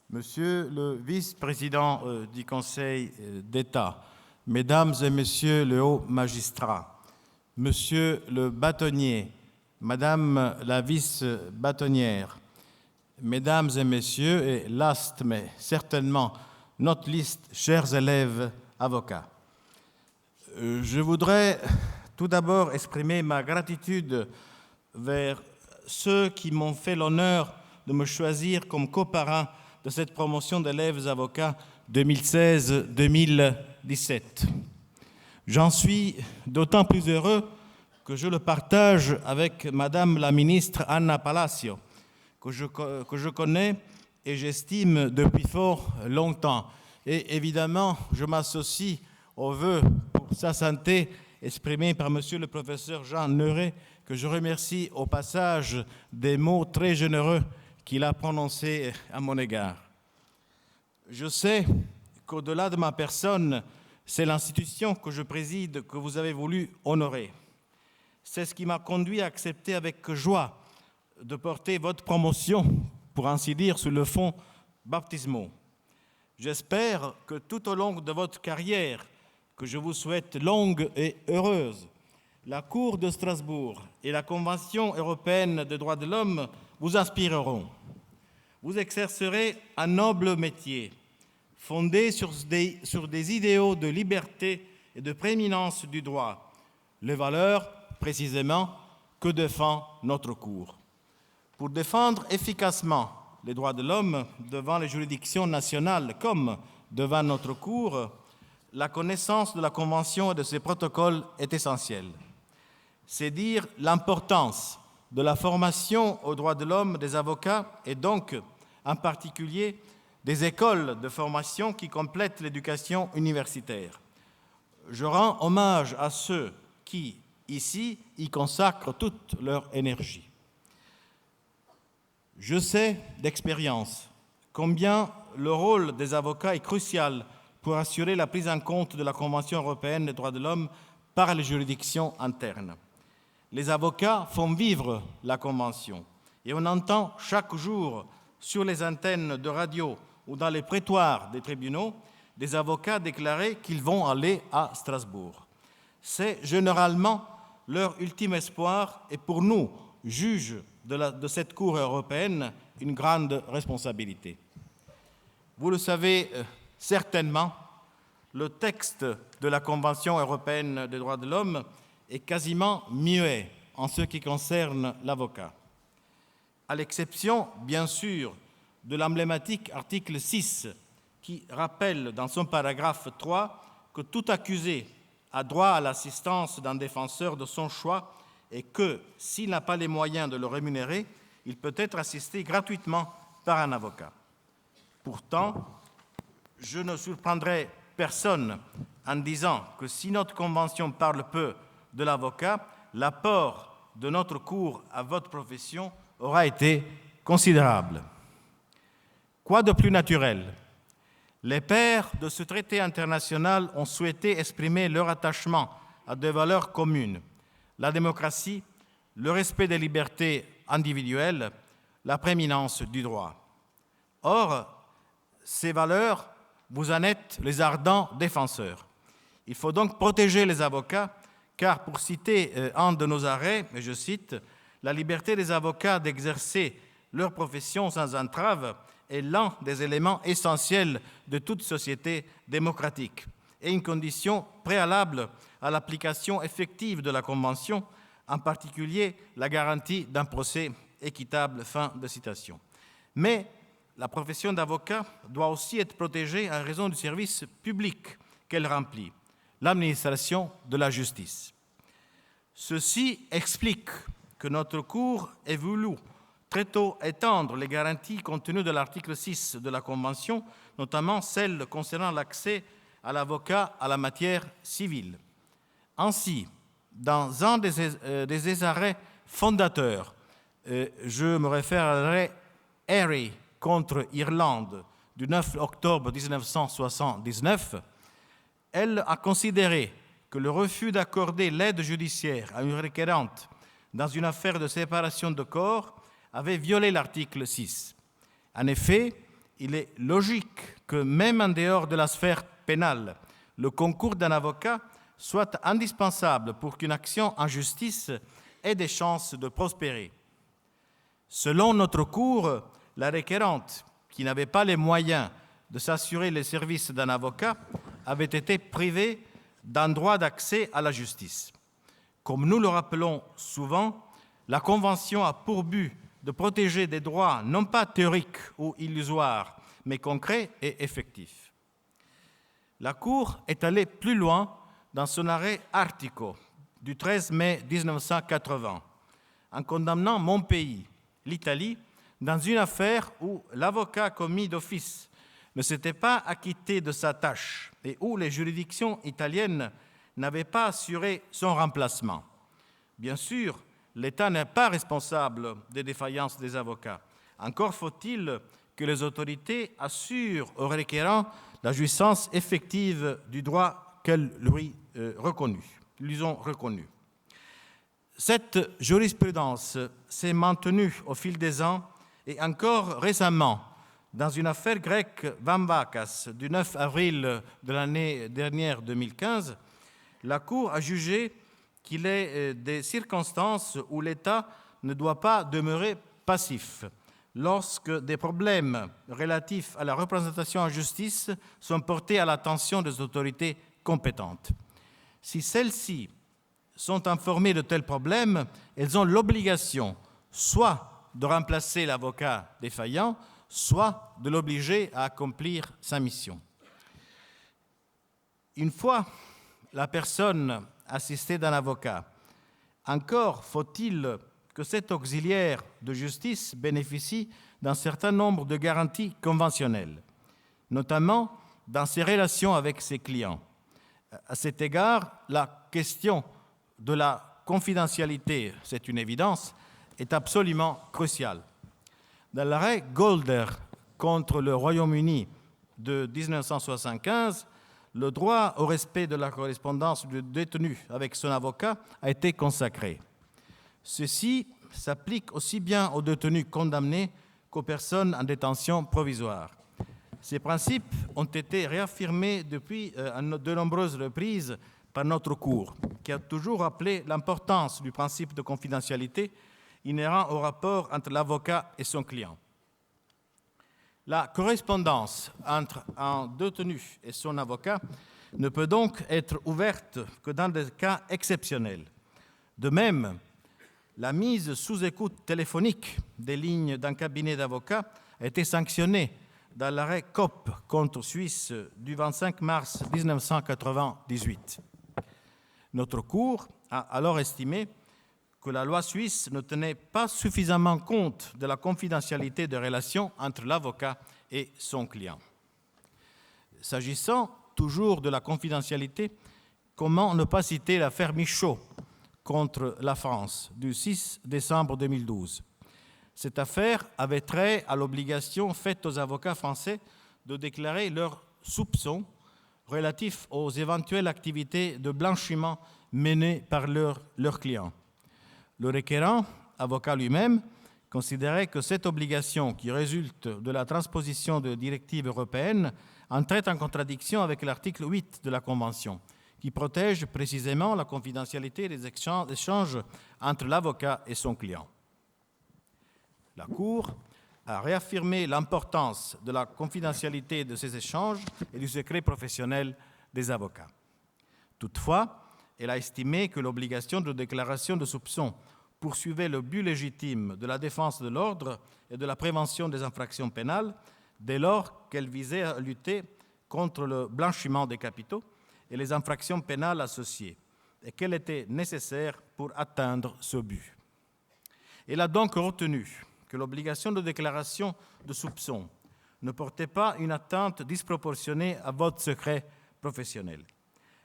Monsieur le vice-président du Conseil d'État, Mesdames et Messieurs les hauts magistrats, Monsieur le bâtonnier, Madame la vice-bâtonnière, Mesdames et Messieurs, et last mais certainement not least, chers élèves avocats, je voudrais tout d'abord exprimer ma gratitude vers ceux qui m'ont fait l'honneur de me choisir comme coparrain de cette promotion d'élèves avocats 2016-2017. J'en suis d'autant plus heureux que je le partage avec Madame la ministre Anna Palacio, que je connais et j'estime depuis fort longtemps. Et évidemment, je m'associe aux vœux pour sa santé exprimés par Monsieur le professeur Jean Neuret, que je remercie au passage des mots très généreux qu'il a prononcés à mon égard. Je sais qu'au-delà de ma personne, c'est l'institution que je préside que vous avez voulu honorer. C'est ce qui m'a conduit à accepter avec joie de porter votre promotion, pour ainsi dire, sur le fond baptismaux. J'espère que tout au long de votre carrière, que je vous souhaite longue et heureuse, la Cour de Strasbourg et la Convention européenne des droits de l'homme vous inspireront. Vous exercerez un noble métier, fondé sur des idéaux de liberté et de prééminence du droit, les valeurs, précisément, que défend notre Cour. Pour défendre efficacement les droits de l'homme devant les juridictions nationales comme devant notre Cour, la connaissance de la Convention et de ses protocoles est essentielle. C'est dire l'importance de la formation aux droits de l'homme des avocats et donc, en particulier, des écoles de formation qui complètent l'éducation universitaire. Je rends hommage à ceux qui, ici, y consacrent toute leur énergie. Je sais d'expérience combien le rôle des avocats est crucial pour assurer la prise en compte de la Convention européenne des droits de l'homme par les juridictions internes. Les avocats font vivre la Convention et on entend chaque jour sur les antennes de radio ou dans les prétoires des tribunaux des avocats déclarer qu'ils vont aller à Strasbourg. C'est généralement leur ultime espoir et pour nous, juges de cette Cour européenne, une grande responsabilité. Vous le savez certainement, le texte de la Convention européenne des droits de l'homme est quasiment muet en ce qui concerne l'avocat. À l'exception, bien sûr, de l'emblématique article 6 qui rappelle dans son paragraphe 3 que tout accusé a droit à l'assistance d'un défenseur de son choix et que, s'il n'a pas les moyens de le rémunérer, il peut être assisté gratuitement par un avocat. Pourtant, je ne surprendrai personne en disant que si notre Convention parle peu de l'avocat, l'apport de notre Cour à votre profession aura été considérable. Quoi de plus naturel? Les pairs de ce traité international ont souhaité exprimer leur attachement à des valeurs communes, la démocratie, le respect des libertés individuelles, la prééminence du droit. Or, ces valeurs, vous en êtes les ardents défenseurs. Il faut donc protéger les avocats, car pour citer un de nos arrêts, et je cite, « La liberté des avocats d'exercer leur profession sans entrave est l'un des éléments essentiels de toute société démocratique et une condition préalable à l'application effective de la Convention, en particulier la garantie d'un procès équitable ». Fin de citation. Mais la profession d'avocat doit aussi être protégée en raison du service public qu'elle remplit, l'administration de la justice. Ceci explique que notre Cour ait voulu très tôt étendre les garanties contenues de l'article 6 de la Convention, notamment celles concernant l'accès à l'avocat à la matière civile. Ainsi, dans un des arrêts fondateurs, je me référerai à Erie contre Irlande du 9 octobre 1979, elle a considéré que le refus d'accorder l'aide judiciaire à une requérante dans une affaire de séparation de corps avait violé l'article 6. En effet, il est logique que même en dehors de la sphère pénale, le concours d'un avocat soit indispensable pour qu'une action en justice ait des chances de prospérer. Selon notre Cour, la requérante, qui n'avait pas les moyens de s'assurer les services d'un avocat, avait été privée d'un droit d'accès à la justice. Comme nous le rappelons souvent, la Convention a pour but de protéger des droits non pas théoriques ou illusoires, mais concrets et effectifs. La Cour est allée plus loin dans son arrêt Artico du 13 mai 1980, en condamnant mon pays, l'Italie, dans une affaire où l'avocat commis d'office ne s'était pas acquitté de sa tâche et où les juridictions italiennes n'avaient pas assuré son remplacement. Bien sûr, l'État n'est pas responsable des défaillances des avocats. Encore faut-il que les autorités assurent aux requérants la jouissance effective du droit qu'elles lui ont reconnu. Cette jurisprudence s'est maintenue au fil des ans et encore récemment, dans une affaire grecque Vamvakas du 9 avril de l'année dernière 2015, la Cour a jugé qu'il est des circonstances où l'État ne doit pas demeurer passif lorsque des problèmes relatifs à la représentation en justice sont portés à l'attention des autorités compétentes. Si celles-ci sont informées de tels problèmes, elles ont l'obligation soit de remplacer l'avocat défaillant, soit de l'obliger à accomplir sa mission. Une fois la personne assistée d'un avocat, encore faut-il que cet auxiliaire de justice bénéficie d'un certain nombre de garanties conventionnelles, notamment dans ses relations avec ses clients. À cet égard, la question de la confidentialité, c'est une évidence, est absolument cruciale. Dans l'arrêt Golder contre le Royaume-Uni de 1975, le droit au respect de la correspondance du détenu avec son avocat a été consacré. Ceci s'applique aussi bien aux détenus condamnés qu'aux personnes en détention provisoire. Ces principes ont été réaffirmés depuis de nombreuses reprises par notre Cour, qui a toujours rappelé l'importance du principe de confidentialité inhérent au rapport entre l'avocat et son client. La correspondance entre un détenu et son avocat ne peut donc être ouverte que dans des cas exceptionnels. De même, la mise sous écoute téléphonique des lignes d'un cabinet d'avocats a été sanctionnée dans l'arrêt COP contre Suisse du 25 mars 1998. Notre Cour a alors estimé que la loi suisse ne tenait pas suffisamment compte de la confidentialité des relations entre l'avocat et son client. S'agissant toujours de la confidentialité, comment ne pas citer l'affaire Michaud contre la France du 6 décembre 2012. Cette affaire avait trait à l'obligation faite aux avocats français de déclarer leurs soupçons relatifs aux éventuelles activités de blanchiment menées par leurs clients. Le requérant, avocat lui-même, considérait que cette obligation qui résulte de la transposition de directives européennes entrait en contradiction avec l'article 8 de la Convention, qui protège précisément la confidentialité des échanges entre l'avocat et son client. La Cour a réaffirmé l'importance de la confidentialité de ces échanges et du secret professionnel des avocats. Toutefois, elle a estimé que l'obligation de déclaration de soupçons poursuivait le but légitime de la défense de l'ordre et de la prévention des infractions pénales dès lors qu'elle visait à lutter contre le blanchiment des capitaux et les infractions pénales associées, et qu'elle était nécessaire pour atteindre ce but. Elle a donc retenu que l'obligation de déclaration de soupçons ne portait pas une atteinte disproportionnée à votre secret professionnel.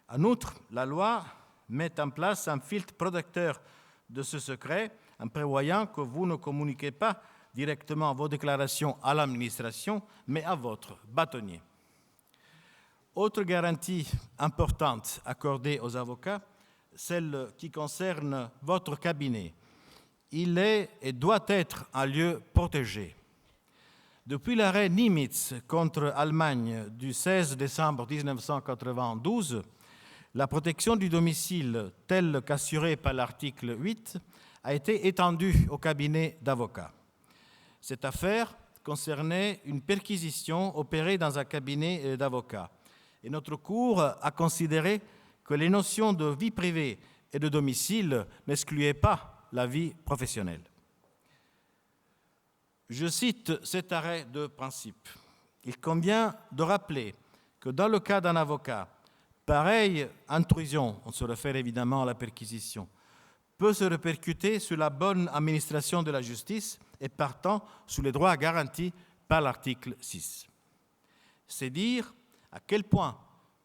En outre, la loi met en place un filtre protecteur de ce secret en prévoyant que vous ne communiquez pas directement vos déclarations à l'administration, mais à votre bâtonnier. Autre garantie importante accordée aux avocats, celle qui concerne votre cabinet. Il est et doit être un lieu protégé. Depuis l'arrêt Nimitz contre Allemagne du 16 décembre 1992, la protection du domicile, telle qu'assurée par l'article 8, a été étendue au cabinet d'avocats. Cette affaire concernait une perquisition opérée dans un cabinet d'avocats. Et notre Cour a considéré que les notions de vie privée et de domicile n'excluaient pas la vie professionnelle. Je cite cet arrêt de principe. Il convient de rappeler que dans le cas d'un avocat, pareille intrusion, on se réfère évidemment à la perquisition, peut se répercuter sur la bonne administration de la justice et partant sur les droits garantis par l'article 6. C'est dire à quel point,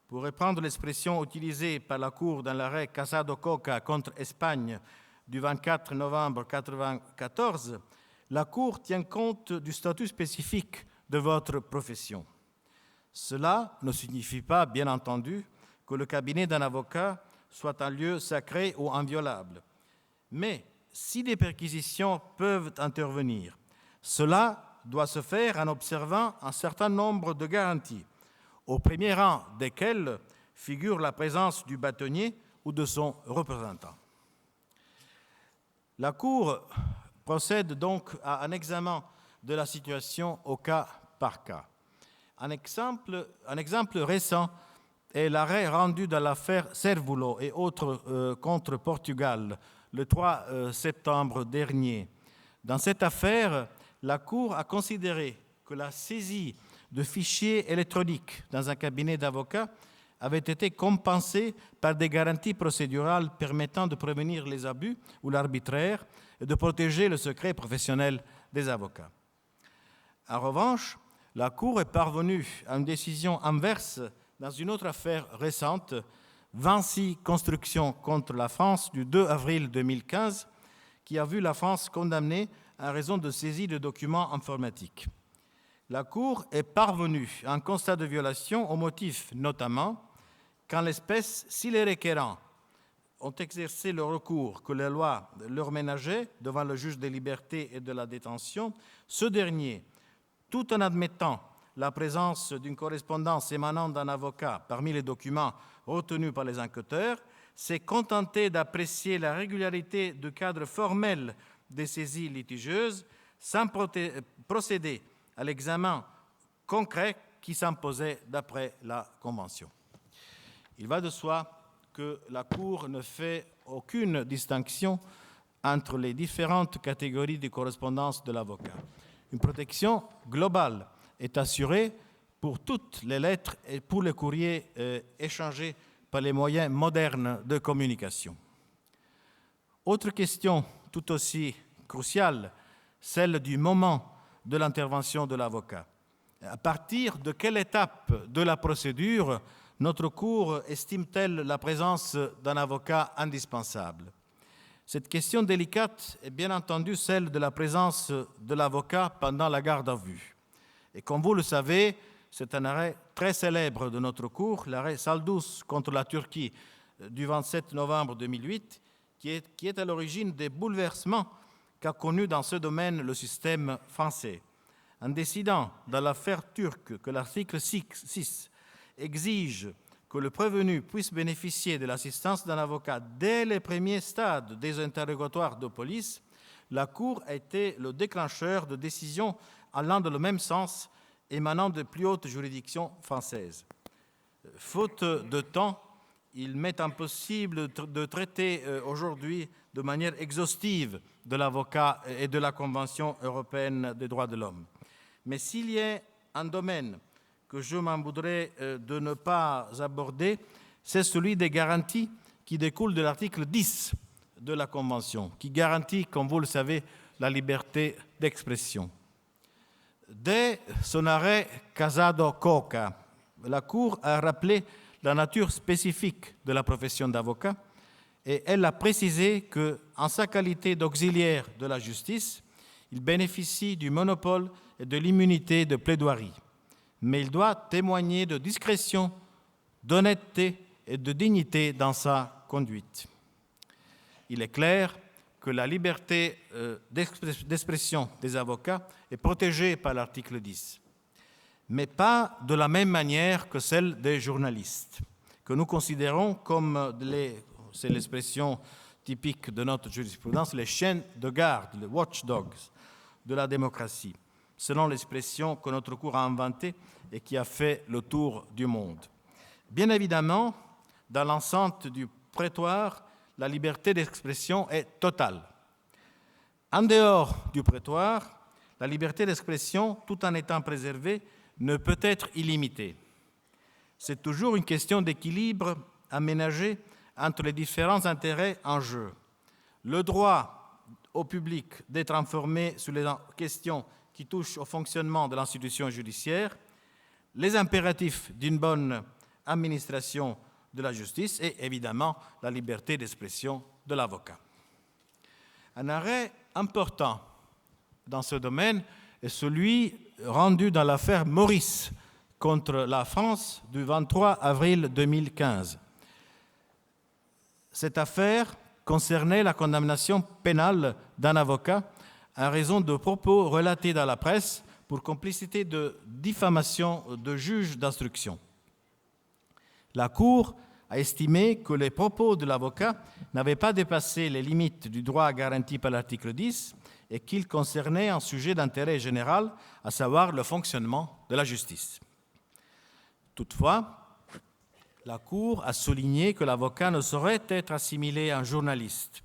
pour reprendre l'expression utilisée par la Cour dans l'arrêt Casado Coca contre Espagne du 24 novembre 1994, la Cour tient compte du statut spécifique de votre profession. Cela ne signifie pas, bien entendu, que le cabinet d'un avocat soit un lieu sacré ou inviolable. Mais si des perquisitions peuvent intervenir, cela doit se faire en observant un certain nombre de garanties, au premier rang desquelles figure la présence du bâtonnier ou de son représentant. La Cour procède donc à un examen de la situation au cas par cas. Un exemple récent est l'arrêt rendu dans l'affaire Cervulo et autres contre Portugal le 3 septembre dernier. Dans cette affaire, la Cour a considéré que la saisie de fichiers électroniques dans un cabinet d'avocats avait été compensée par des garanties procédurales permettant de prévenir les abus ou l'arbitraire et de protéger le secret professionnel des avocats. En revanche, la Cour est parvenue à une décision inverse dans une autre affaire récente, Vinci Construction contre la France du 2 avril 2015, qui a vu la France condamnée en raison de saisie de documents informatiques. La Cour est parvenue à un constat de violation au motif notamment qu'en l'espèce, si les requérants ont exercé le recours que la loi leur ménageait devant le juge des libertés et de la détention, ce dernier, tout en admettant la présence d'une correspondance émanant d'un avocat parmi les documents retenus par les enquêteurs, s'est contenté d'apprécier la régularité du cadre formel des saisies litigieuses sans procéder à l'examen concret qui s'imposait d'après la Convention. Il va de soi que la Cour ne fait aucune distinction entre les différentes catégories de correspondance de l'avocat. Une protection globale est assurée pour toutes les lettres et pour les courriers échangés par les moyens modernes de communication. Autre question tout aussi cruciale, celle du moment de l'intervention de l'avocat. À partir de quelle étape de la procédure notre Cour estime-t-elle la présence d'un avocat indispensable? Cette question délicate est bien entendu celle de la présence de l'avocat pendant la garde à vue. Et comme vous le savez, c'est un arrêt très célèbre de notre Cour, l'arrêt Saldus contre la Turquie du 27 novembre 2008, qui est à l'origine des bouleversements qu'a connus dans ce domaine le système français. En décidant dans l'affaire turque que l'article 6 exige que le prévenu puisse bénéficier de l'assistance d'un avocat dès les premiers stades des interrogatoires de police, la Cour a été le déclencheur de décisions allant dans le même sens, émanant de plus hautes juridictions françaises. Faute de temps, il m'est impossible de traiter aujourd'hui de manière exhaustive de l'avocat et de la Convention européenne des droits de l'homme. Mais s'il y a un domaine que je m'en voudrais de ne pas aborder, c'est celui des garanties qui découlent de l'article 10 de la Convention, qui garantit, comme vous le savez, la liberté d'expression. Dès son arrêt Casado Coca, la Cour a rappelé la nature spécifique de la profession d'avocat et elle a précisé qu'en sa qualité d'auxiliaire de la justice, il bénéficie du monopole et de l'immunité de plaidoirie. Mais il doit témoigner de discrétion, d'honnêteté et de dignité dans sa conduite. Il est clair que la liberté d'expression des avocats est protégée par l'article 10, mais pas de la même manière que celle des journalistes, que nous considérons comme, c'est l'expression typique de notre jurisprudence, les chiens de garde, les watchdogs de la démocratie, selon l'expression que notre cour a inventée et qui a fait le tour du monde. Bien évidemment, dans l'enceinte du prétoire, la liberté d'expression est totale. En dehors du prétoire, la liberté d'expression, tout en étant préservée, ne peut être illimitée. C'est toujours une question d'équilibre aménagé entre les différents intérêts en jeu. Le droit au public d'être informé sur les questions qui touchent au fonctionnement de l'institution judiciaire, les impératifs d'une bonne administration de la justice et évidemment la liberté d'expression de l'avocat. Un arrêt important dans ce domaine est celui rendu dans l'affaire Maurice contre la France du 23 avril 2015. Cette affaire concernait la condamnation pénale d'un avocat en raison de propos relatés dans la presse pour complicité de diffamation de juge d'instruction. La Cour a estimé que les propos de l'avocat n'avaient pas dépassé les limites du droit garanti par l'article 10 et qu'ils concernaient un sujet d'intérêt général, à savoir le fonctionnement de la justice. Toutefois, la Cour a souligné que l'avocat ne saurait être assimilé à un journaliste,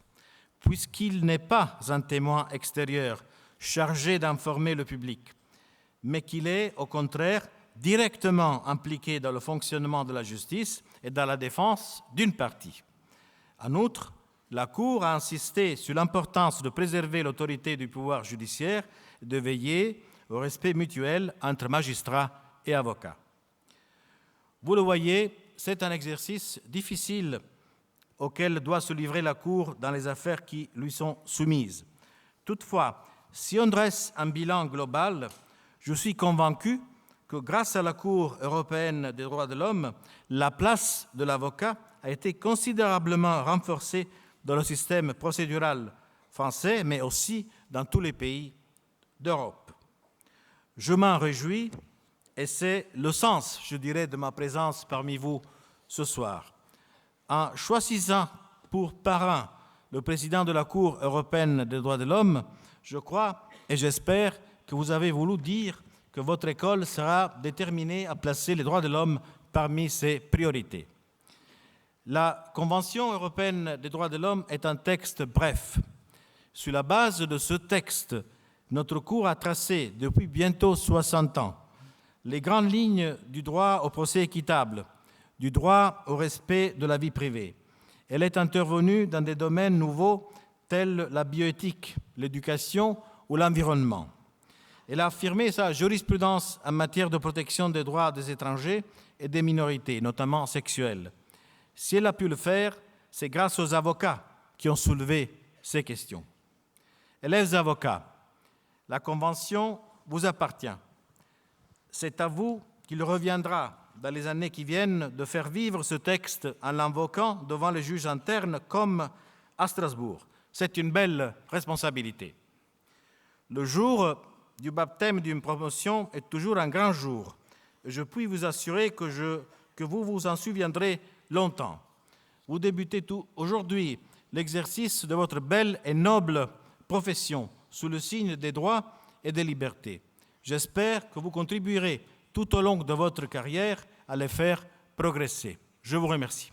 puisqu'il n'est pas un témoin extérieur chargé d'informer le public, mais qu'il est, au contraire, directement impliqué dans le fonctionnement de la justice et dans la défense d'une partie. En outre, la Cour a insisté sur l'importance de préserver l'autorité du pouvoir judiciaire et de veiller au respect mutuel entre magistrats et avocats. Vous le voyez, c'est un exercice difficile auquel doit se livrer la Cour dans les affaires qui lui sont soumises. Toutefois, si on dresse un bilan global, je suis convaincu que grâce à la Cour européenne des droits de l'homme, la place de l'avocat a été considérablement renforcée dans le système procédural français, mais aussi dans tous les pays d'Europe. Je m'en réjouis et c'est le sens, je dirais, de ma présence parmi vous ce soir. En choisissant pour parrain le président de la Cour européenne des droits de l'homme, je crois et j'espère que vous avez voulu dire que votre école sera déterminée à placer les droits de l'homme parmi ses priorités. La Convention européenne des droits de l'homme est un texte bref. Sur la base de ce texte, notre Cour a tracé, depuis bientôt 60 ans, les grandes lignes du droit au procès équitable, du droit au respect de la vie privée. Elle est intervenue dans des domaines nouveaux tels la bioéthique, l'éducation ou l'environnement. Elle a affirmé sa jurisprudence en matière de protection des droits des étrangers et des minorités, notamment sexuelles. Si elle a pu le faire, c'est grâce aux avocats qui ont soulevé ces questions. Élèves avocats, la Convention vous appartient. C'est à vous qu'il reviendra, dans les années qui viennent, de faire vivre ce texte en l'invoquant devant les juges internes comme à Strasbourg. C'est une belle responsabilité. Le jour du baptême d'une promotion est toujours un grand jour. Je puis vous assurer que vous vous en souviendrez longtemps. Vous débutez aujourd'hui l'exercice de votre belle et noble profession sous le signe des droits et des libertés. J'espère que vous contribuerez tout au long de votre carrière à les faire progresser. Je vous remercie.